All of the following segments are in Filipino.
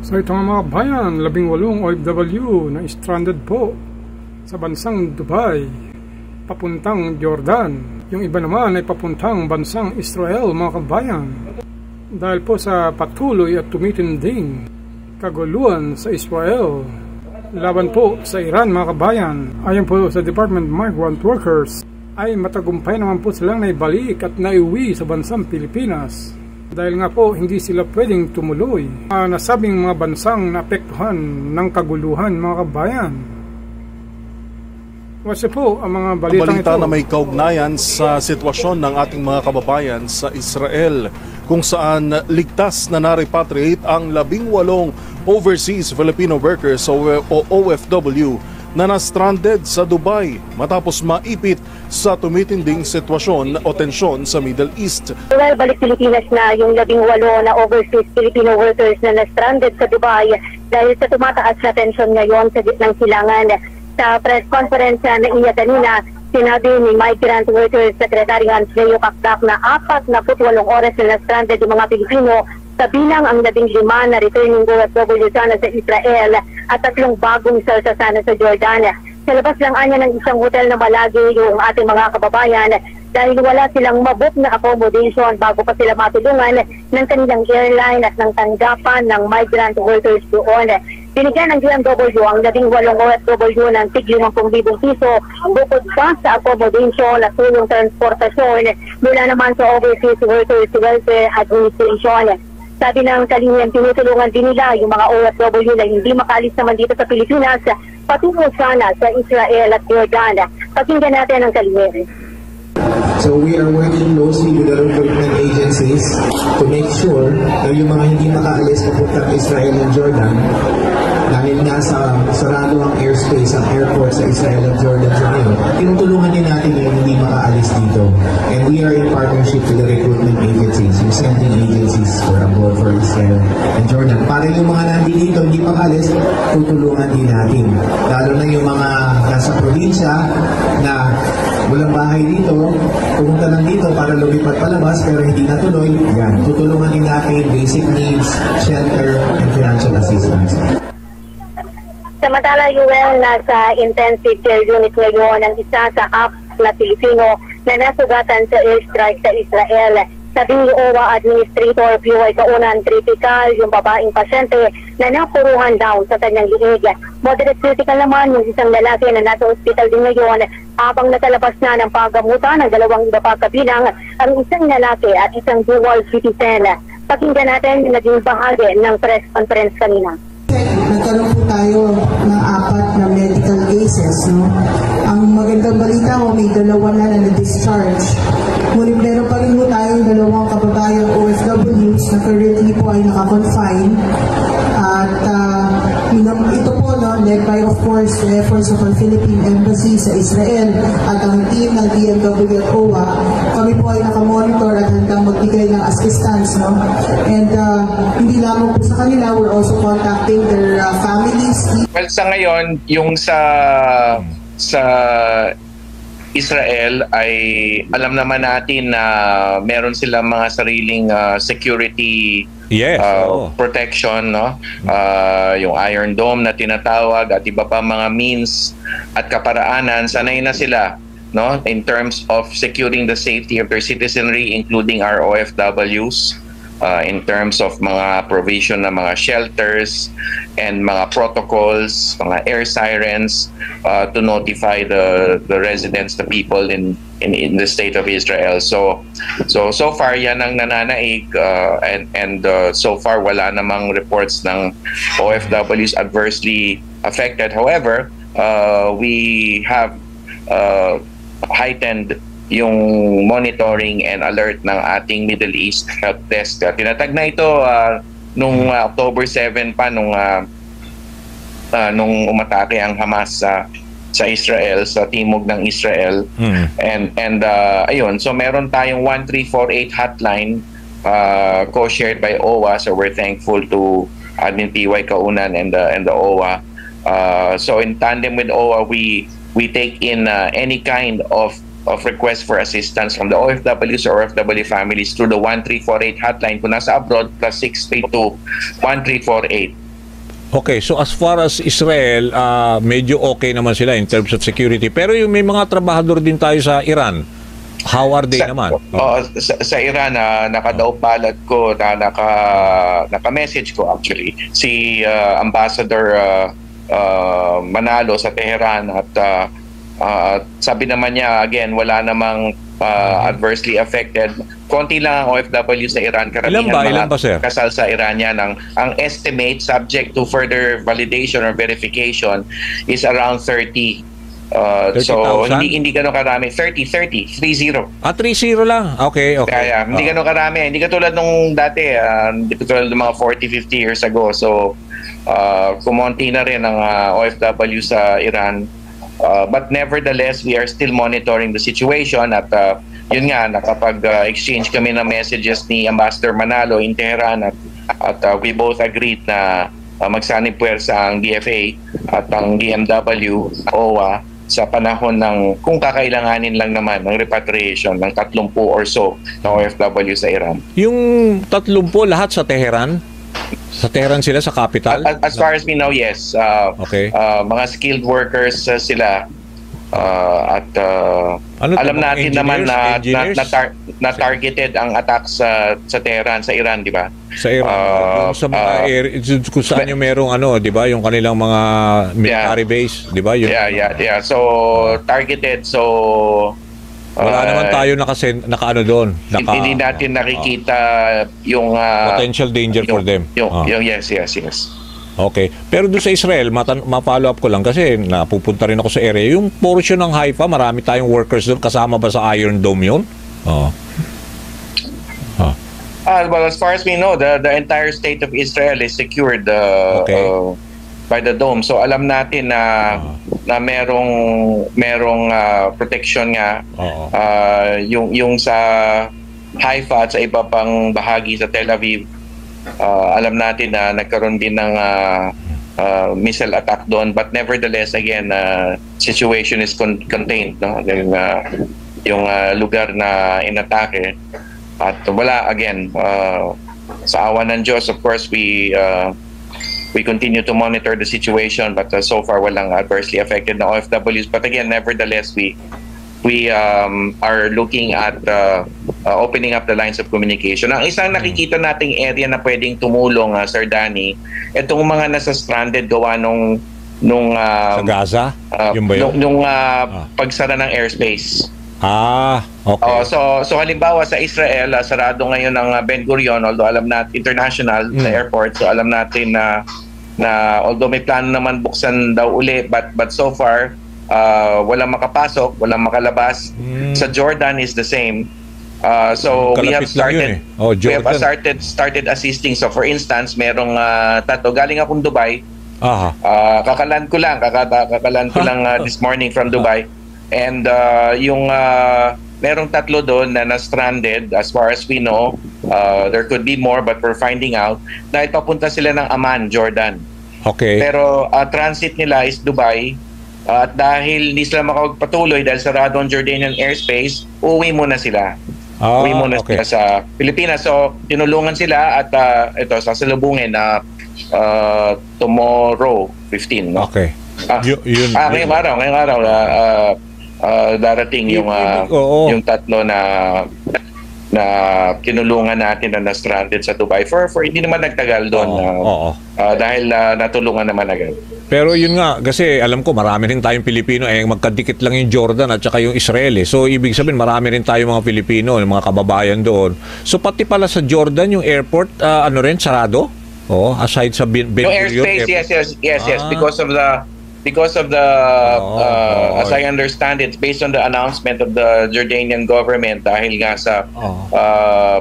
So ito nga mga bayan, 18 OFW na stranded po sa bansang Dubai, papuntang Jordan. Yung iba naman ay papuntang bansang Israel mga kabayan. Dahil po sa patuloy at tumitinding kaguluhan sa Israel, laban po sa Iran mga kabayan. Ayon po sa Department of Migrant Workers, ay matagumpay naman po silang naibalik at naiuwi sa bansang Pilipinas. Dahil nga po hindi sila pwedeng tumuloy nasabing mga bansang naapektuhan ng kaguluhan mga kabayan. What's po ang mga balita na may kaugnayan sa sitwasyon ng ating mga kababayan sa Israel, kung saan ligtas na na-repatriate ang 18 overseas Filipino workers o OFW na na-stranded sa Dubai matapos maipit sa tumitinding sitwasyon o tensyon sa Middle East. Well, balik Pilipinas na yung 18 na overseas Filipino workers na na-stranded sa Dubai dahil sa tumataas na tensyon ngayon sa gitnang silangan. Sa press conference na iya kanina, sinabi ni Migrant Workers Secretary Hans Leo Kakdak na 48 oras na na-stranded yung mga Pilipino, kabilang ang 15 na returning OFW sana sa Israel at 3 bagong salsa sana sa Jordan. Sa labas lang anya ng isang hotel na malagi yung ating mga kababayan dahil wala silang mabook na accommodation bago pa sila matulungan ng kanilang airline at ng tanggapan ng migrant workers doon. Binigyan ng DMW ang 18 OFW ng tig-50,000 piso bukod pa sa accommodation at tulong transportasyon mula naman sa Overseas Workers Welfare Administration. Sabi ng kalihim, tinutulungan din nila yung mga OFW na hindi makaalis naman dito sa Pilipinas patungo sana sa Israel at Jordan. Pakinggan natin ang kalihim. So we are working closely with the recruitment agencies to make sure na yung mga hindi makaalis papuntang Israel and Jordan, dahil nasa sarado ang airspace, ang airport sa Israel at Jordan sa ngayon, tinutulungan din natin yung hindi makaalis dito. And we are in partnership with the recruitment agencies, yung sending agencies for abroad for Israel and Jordan. Para yung mga nandito hindi makaalis, tutulungan din natin. Lalo na yung mga nasa probinsya na walang bahay dito, pumunta lang dito para lumipat palabas pero hindi natuloy, yan. Tutulungan din natin basic needs, shelter, and financial assistance. Samantala, UL, nasa intensive care unit ngayon ang isa sa 4 na Pilipino na nasugatan sa airstrike sa Israel. Sabi ni OWA Administrator PY Kaunan, critical yung babaeng pasyente na napuruhan daw sa kanyang liig. Moderate critical naman yung isang lalaki na nasa ospital din ngayon habang nakalabas na ng paggamutan ng 2 iba pa kabilang ang isang lalaki at isang dual citizen. Pakinggan natin yung naging bahagi ng press conference kanina. Nagkaroon po tayo ng 4 na medical cases. No? Ang magandang balita mo, may 2 na na-discharge. Ngunit meron pa rin po tayong 2 kababayang OFWs na currently po ay naka-confine. At ito po, no, led by of course the efforts of our Philippine Embassy sa Israel at ang team ng DMW at OWA, kami po ay nakamonitor at handang magbigay ng assistance. No? And hindi lamang po sa kanila, we're also contacting their families. Well, sa ngayon, yung sa Israel ay alam naman natin na meron silang mga sariling security protection, no? Yung Iron Dome na tinatawag at iba pa mga means at kaparaanan, sanay na sila, no, in terms of securing the safety of their citizenry, including our OFWs. In terms of mga provision ng mga shelters and mga protocols, mga air sirens to notify the residents, the people in the state of Israel. So far yan ang nananaig and so far wala namang reports ng OFWs adversely affected. However, we have heightened yung monitoring and alert ng ating Middle East Help Desk. Tinatag na ito nung October 7 pa nung umatake ang Hamas sa Israel, sa timog ng Israel. And ayun, so meron tayong 1348 hotline co-shared by OWA, so we're thankful to Admin PY Kaunan and the OWA. So in tandem with OWA, we take in any kind of request for assistance from the OFWs or OFW families through the 1348 hotline kung nasa abroad, +632 1348 Okay, so as far as Israel, medyo okay naman sila in terms of security. Pero yung may mga trabahador din tayo sa Iran. How are they naman? Sa Iran, nakadaupalad ko, naka-message ko actually, si Ambassador Manalo sa Tehran at sabi naman niya, again, wala namang adversely affected. Konti lang ang OFW sa Iran. Karamihan Ilan ba, sir? Kasal sa Iranian. Ang estimate, subject to further validation or verification, is around 30. So, hindi gano'ng karami. 30. 30 lang? Okay. Kaya, hindi gano'ng karami. Hindi katulad nung dati. Hindi katulad ng mga 40-50 years ago. So, kumonti na rin ang OFW sa Iran. But nevertheless, we are still monitoring the situation at yun nga, nakapag-exchange kami ng messages ni Ambassador Manalo in Tehran at we both agreed na magsanib puwersa ang DFA at ang DMW, OWA, sa panahon ng kung kakailanganin lang naman ng repatriation ng 30 or so na OFW sa Iran. Yung 30 lahat sa Tehran? Sa Tehran sila, sa capital? As far as we know, yes. Okay. Mga skilled workers sila. Alam natin naman na targeted ang attacks sa Tehran, sa Iran, di ba? Sa Iran. Sa mga kung saan yung merong di ba? Yung kanilang mga military base, di ba? Yeah. So, targeted. So, wala naman tayo nakaano doon. Hindi natin nakikita yung potential danger for them. Yes. Okay. Pero doon sa Israel, ma-follow up ko lang kasi napupunta rin ako sa area. Yung portion ng Haifa, marami tayong workers doon. Kasama ba sa Iron Dome yun? Well, as far as we know, the entire state of Israel is secured by the dome. So alam natin na merong protection nga. Yung sa Haifa at sa iba pang bahagi sa Tel Aviv, alam natin na nagkaroon din ng missile attack doon, but nevertheless, again, situation is contained, no? Yung lugar na inatake at wala, again, sa awa ng Diyos, of course, we continue to monitor the situation, but so far walang adversely affected na OFWs. But again, nevertheless, we are looking at opening up the lines of communication. Ang isang nakikita nating area na pwedeng tumulong, Sir Danny, itong mga nasa stranded gawa nung sa Gaza? Nung pagsara ng airspace. Okay. So halimbawa sa Israel, sarado ngayon ang Ben Gurion, although alam natin international na airport, so alam natin na although may plano naman buksan daw uli, but so far walang makapasok, walang makalabas. Sa Jordan is the same. So we have started started assisting. So for instance, merong galing akong Dubai. Kakalan ko lang this morning from Dubai. And yung merong 3 doon na stranded, as far as we know. There could be more, but we're finding out na ipapunta sila ng Amman, Jordan. Okay. Pero transit nila is Dubai. At dahil hindi sila makapagpatuloy dahil sarado ang Jordanian airspace, uwi muna sila. Sila sa Pilipinas. So, tinulungan sila at ito, sasalubungin na tomorrow, 15. No? Okay. Ngayong araw, darating yung 3 na tinulungan natin na stranded sa Dubai for hindi naman nagtagal doon dahil natulungan naman agad. Pero yun nga, kasi alam ko marami rin tayong Pilipino, magkadikit lang yung Jordan at saka yung Israel. So ibig sabihin marami rin tayong mga Pilipino, mga kababayan doon. So pati pala sa Jordan yung airport, sarado? Aside sa Ben Gurion airspace, yes, because of the as I understand it, based on the announcement of the Jordanian government dahil nga sa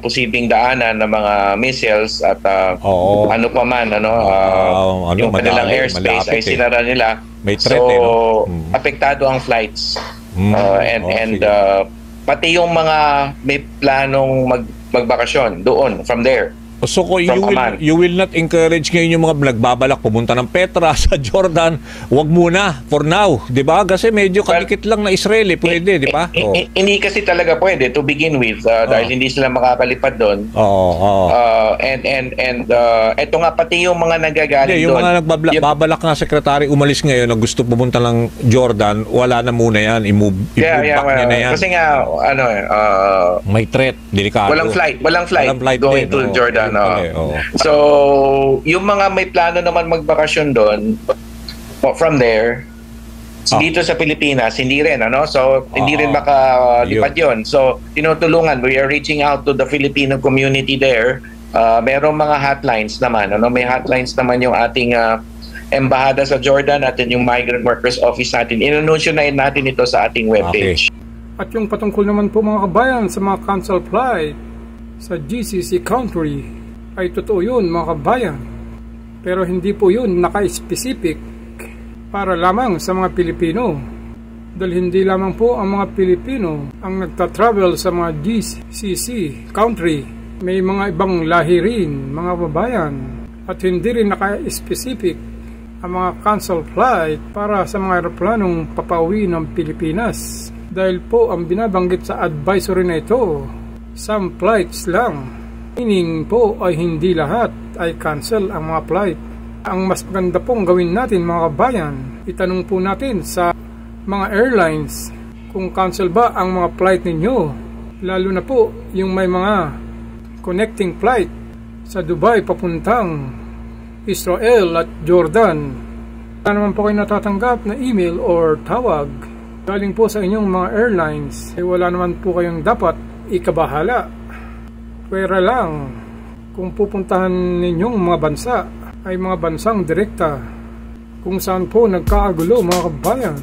posibleng daanan ng mga missiles at ano pa man yung kanilang airspace ay sinara nila. May threat, apektado ang flights and pati yung mga may planong magbakasyon doon from there. So you will not encourage ngayon yung mga nagbabalak pumunta ng Petra sa Jordan, wag muna for now, 'di ba? Kasi medyo kadikit lang na Israel, pwede, 'di ba? Hindi kasi talaga pwede to begin with dahil hindi sila makakalipad doon. And eto nga pati yung mga nagagaling doon. Yung mga nagbabalak nga sekretary umalis ngayon na gusto pumunta ng Jordan, wala na muna yan, i-move back na yan. Kasi nga may threat, delikado. Walang flight going to Jordan. So, yung mga may plano naman magbakasyon doon, from there, dito sa Pilipinas, hindi rin, So, hindi rin makalipad yun. So, tinutulungan. We are reaching out to the Filipino community there. Merong mga hotlines naman, May hotlines naman yung ating embahada sa Jordan at yung Migrant Workers Office natin. Inanunsyo na natin ito sa ating webpage. At yung patungkol naman po mga kabayan sa mga cancel flight sa GCC country, ay totoo yun mga kabayan, pero hindi po yun naka-specific para lamang sa mga Pilipino, dahil hindi lamang po ang mga Pilipino ang nagta-travel sa mga GCC country. May mga ibang lahi rin mga kabayan, at hindi rin naka-specific ang mga cancel flight para sa mga aeroplanong papauwi ng Pilipinas, dahil po ang binabanggit sa advisory na ito, some flights lang. Meaning po ay hindi lahat ay cancel ang mga flight. Ang mas maganda pong gawin natin mga kabayan, itanong po natin sa mga airlines kung cancel ba ang mga flight ninyo, lalo na po yung may mga connecting flight sa Dubai papuntang Israel at Jordan. Wala naman po kayo natatanggap na email or tawag galing po sa inyong mga airlines, wala naman po kayong dapat ikabahala. Pwera lang kung pupuntahan ninyong mga bansa ay mga bansang direkta kung saan po nagkaagulo mga kabayan.